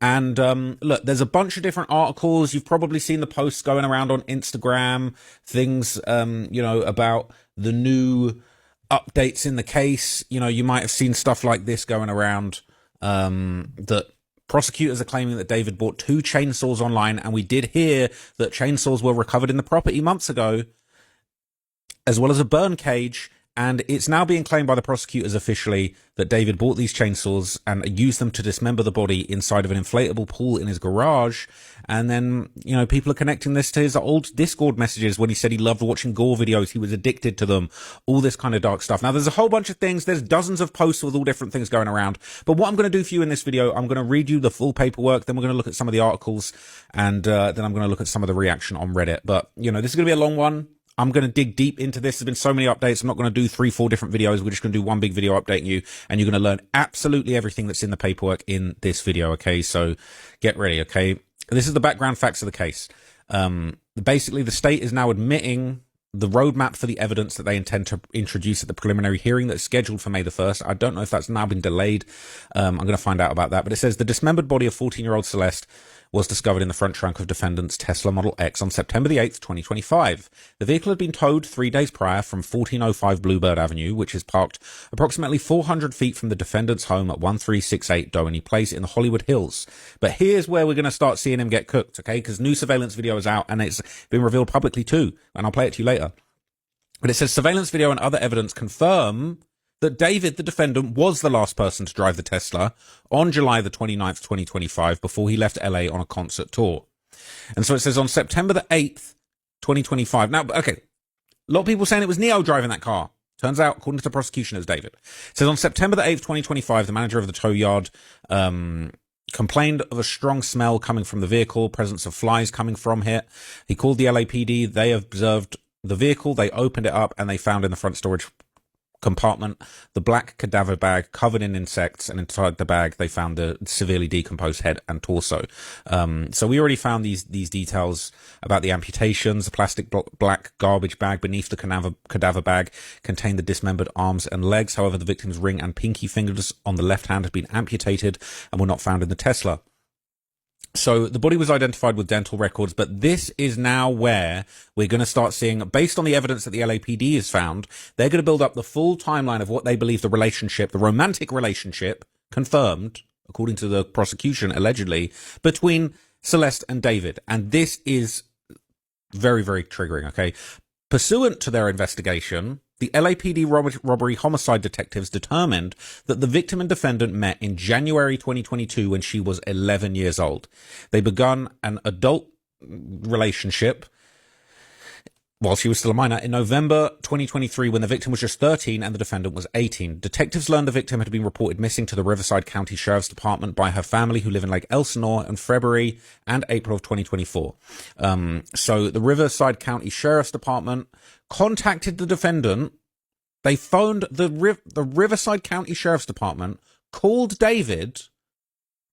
And look, there's a bunch of different articles. You've probably seen the posts going around on Instagram, things, about the new updates in the case. You might have seen stuff like this going around, that prosecutors are claiming that David bought 2 chainsaws online, and we did hear that chainsaws were recovered in the property months ago, as well as a burn cage. And it's now being claimed by the prosecutors officially that David bought these chainsaws and used them to dismember the body inside of an inflatable pool in his garage. And then, people are connecting this to his old Discord messages when he said he loved watching gore videos. He was addicted to them, all this kind of dark stuff. Now, there's a whole bunch of things. There's dozens of posts with all different things going around. But what I'm going to do for you in this video, I'm going to read you the full paperwork. Then we're going to look at some of the articles, and then I'm going to look at some of the reaction on Reddit. But, this is going to be a long one. I'm going to dig deep into this. There's been so many updates. I'm not going to do 3-4 different videos. We're just going to do one big video updating you, and you're going to learn absolutely everything that's in the paperwork in this video. Okay. So get ready. Okay. This is the background facts of the case. Basically the state is now admitting the roadmap for the evidence that they intend to introduce at the preliminary hearing that's scheduled for May the 1st. I don't know if that's now been delayed. I'm going to find out about that, but it says the dismembered body of 14-year-old Celeste was discovered in the front trunk of defendant's Tesla Model X on September the 8th, 2025. The vehicle had been towed 3 days prior from 1405 Bluebird Avenue, which is parked approximately 400 feet from the defendant's home at 1368 Doheny Place in the Hollywood Hills. But here's where we're going to start seeing him get cooked, okay? Because new surveillance video is out, and it's been revealed publicly too, and I'll play it to you later. But it says surveillance video and other evidence confirm that David, the defendant, was the last person to drive the Tesla on July the 29th, 2025, before he left LA on a concert tour. And so it says on September the 8th, 2025. Now, okay, a lot of people saying it was Neo driving that car. Turns out, according to the prosecution, it was David. It says on September the 8th, 2025, the manager of the tow yard complained of a strong smell coming from the vehicle, presence of flies coming from it. He called the LAPD. They observed the vehicle. They opened it up, and they found in the front storage compartment the black cadaver bag covered in insects, and inside the bag they found the severely decomposed head and torso. So we already found these details about the amputations. The plastic black garbage bag beneath the cadaver bag contained the dismembered arms and legs. However, the victim's ring and pinky fingers on the left hand had been amputated and were not found in the Tesla. So the body was identified with dental records, but this is now where we're going to start seeing, based on the evidence that the LAPD has found, they're going to build up the full timeline of what they believe the relationship, the romantic relationship, confirmed, according to the prosecution, allegedly, between Celeste and David. And this is very, very triggering, okay? Pursuant to their investigation, the LAPD robbery homicide detectives determined that the victim and defendant met in January 2022 when she was 11 years old. They begun an adult relationship while she was still a minor in November 2023 when the victim was just 13 and the defendant was 18. Detectives learned the victim had been reported missing to the Riverside County Sheriff's Department by her family who live in Lake Elsinore in February and April of 2024. So the Riverside County Sheriff's Department contacted the defendant. They phoned the Riverside County Sheriff's Department, called David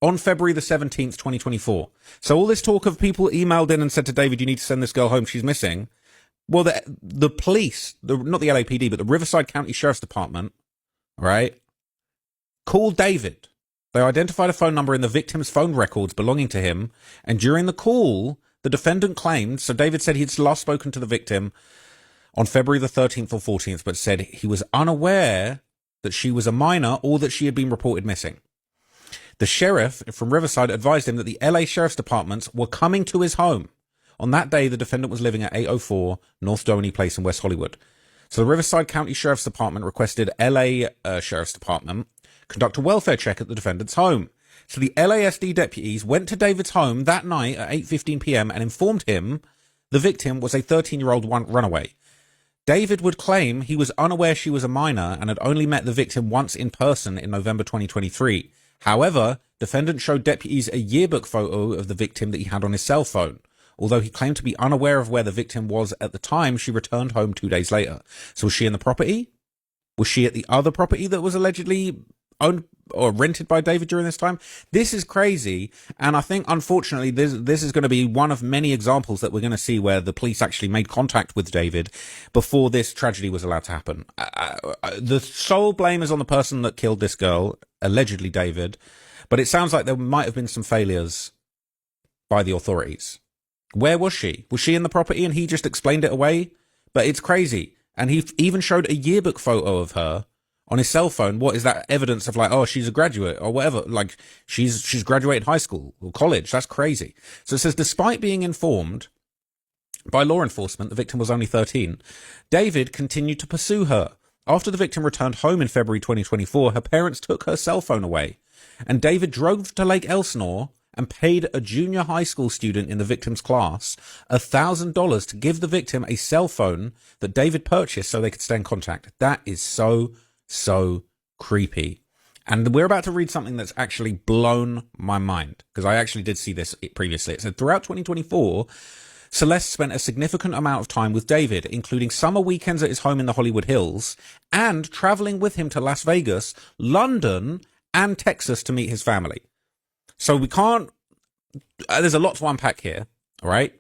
on February the 17th, 2024. So all this talk of people emailed in and said to David, you need to send this girl home, she's missing. Well, the police, not the LAPD, but the Riverside County Sheriff's Department, right, called David. They identified a phone number in the victim's phone records belonging to him, and during the call, the defendant claimed, so David said he'd last spoken to the victim on February the 13th or 14th, but said he was unaware that she was a minor or that she had been reported missing. The sheriff from Riverside advised him that the LA Sheriff's Departments were coming to his home. On that day, the defendant was living at 804 North Doheny Place in West Hollywood. So the Riverside County Sheriff's Department requested LA Sheriff's Department conduct a welfare check at the defendant's home. So the LASD deputies went to David's home that night at 8:15 p.m. and informed him the victim was a 13-year-old runaway. David would claim he was unaware she was a minor and had only met the victim once in person in November 2023. However, defendant showed deputies a yearbook photo of the victim that he had on his cell phone. Although he claimed to be unaware of where the victim was at the time, she returned home 2 days later. So was she in the property? Was she at the other property that was allegedly owned or rented by David during this time? This is crazy. And I think, unfortunately, this is going to be one of many examples that we're going to see where the police actually made contact with David before this tragedy was allowed to happen. The sole blame is on the person that killed this girl, allegedly David. But it sounds like there might have been some failures by the authorities. Where was she? Was she in the property and he just explained it away? But it's crazy. And he even showed a yearbook photo of her on his cell phone. What is that evidence of, like, oh, she's a graduate or whatever? Like, she's graduated high school or college. That's crazy. So it says, despite being informed by law enforcement, the victim was only 13, David continued to pursue her. After the victim returned home in February 2024, her parents took her cell phone away, and David drove to Lake Elsinore and paid a junior high school student in the victim's class $1,000 to give the victim a cell phone that David purchased so they could stay in contact. That is so creepy. And we're about to read something that's actually blown my mind, because I actually did see this previously. It said, throughout 2024, Celeste spent a significant amount of time with David, including summer weekends at his home in the Hollywood Hills and traveling with him to Las Vegas, London, and Texas to meet his family. So we can't, there's a lot to unpack here, all right?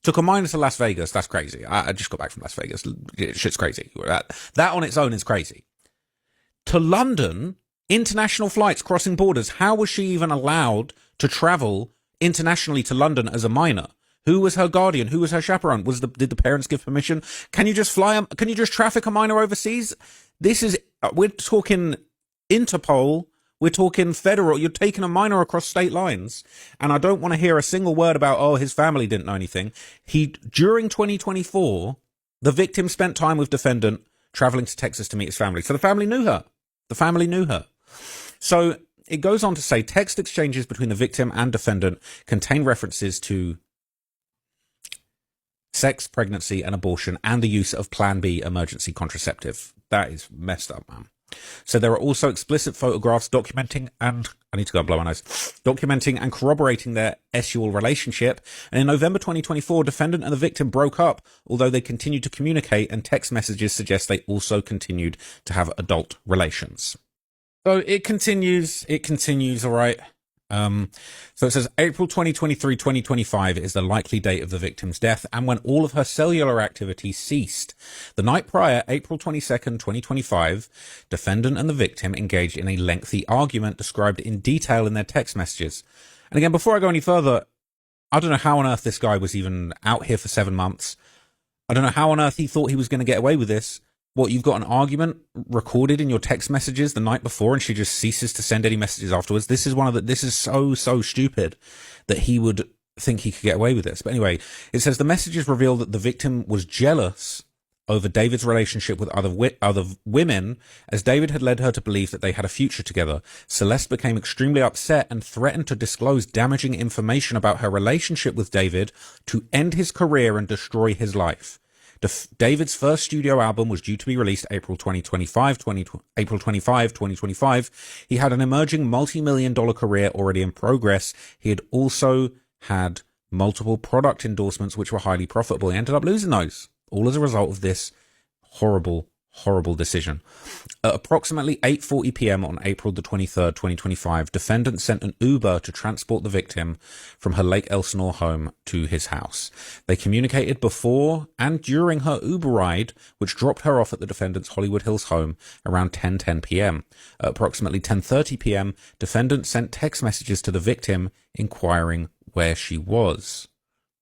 Took a minor to Las Vegas, that's crazy. I just got back from Las Vegas. Shit's crazy. That on its own is crazy. To London, international flights crossing borders. How was she even allowed to travel internationally to London as a minor? Who was her guardian? Who was her chaperone? Did the parents give permission? Can you just can you just traffic a minor overseas? We're talking Interpol. We're talking federal. You're taking a minor across state lines. And I don't want to hear a single word about, oh, his family didn't know anything. During 2024, the victim spent time with defendant traveling to Texas to meet his family. So the family knew her. So it goes on to say text exchanges between the victim and defendant contain references to sex, pregnancy, and abortion, and the use of Plan B emergency contraceptive. That is messed up, man. So there are also explicit photographs documenting and corroborating their sexual relationship. And in November 2024, defendant and the victim broke up, although they continued to communicate, and text messages suggest they also continued to have adult relations. So it continues, all right. So it says April 2023, 2025 is the likely date of the victim's death and when all of her cellular activity ceased. The night prior, April 22nd, 2025, defendant and the victim engaged in a lengthy argument described in detail in their text messages. And again, before I go any further, I don't know how on earth this guy was even out here for 7 months. I don't know how on earth he thought he was going to get away with this. What, you've got an argument recorded in your text messages the night before and she just ceases to send any messages afterwards? This is so stupid that he would think he could get away with this. But anyway, it says the messages reveal that the victim was jealous over David's relationship with other women, as David had led her to believe that they had a future together. Celeste became extremely upset and threatened to disclose damaging information about her relationship with David to end his career and destroy his life. David's first studio album was due to be released April 25, 2025. He had an emerging multi-million-dollar career already in progress. He had also had multiple product endorsements which were highly profitable. He ended up losing those, all as a result of this horrible decision. At approximately 8:40 p.m. on April the 23rd, 2025, defendant sent an Uber to transport the victim from her Lake Elsinore home to his house. They communicated before and during her Uber ride, which dropped her off at the defendant's Hollywood Hills home around 10:10 p.m. At approximately 10:30 p.m., defendant sent text messages to the victim inquiring where she was.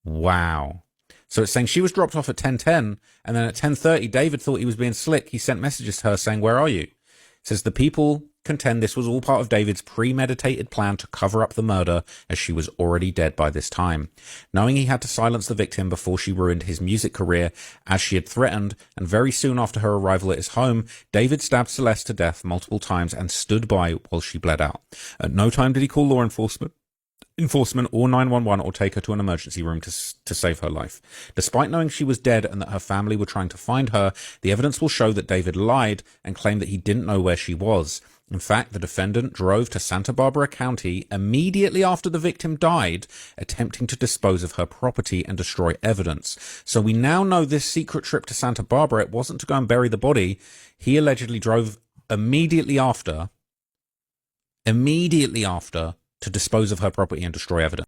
Wow. So it's saying she was dropped off at 10:10, and then at 10:30, David thought he was being slick. He sent messages to her saying, where are you? It says the people contend this was all part of David's premeditated plan to cover up the murder, as she was already dead by this time. Knowing he had to silence the victim before she ruined his music career, as she had threatened, and very soon after her arrival at his home, David stabbed Celeste to death multiple times and stood by while she bled out. At no time did he call law enforcement or 911 or take her to an emergency room to save her life. Despite knowing she was dead and that her family were trying to find her, the evidence will show that David lied and claimed that he didn't know where she was. In fact, the defendant drove to Santa Barbara County immediately after the victim died, attempting to dispose of her property and destroy evidence. So we now know this secret trip to Santa Barbara, it wasn't to go and bury the body. He allegedly drove immediately after to dispose of her property and destroy evidence.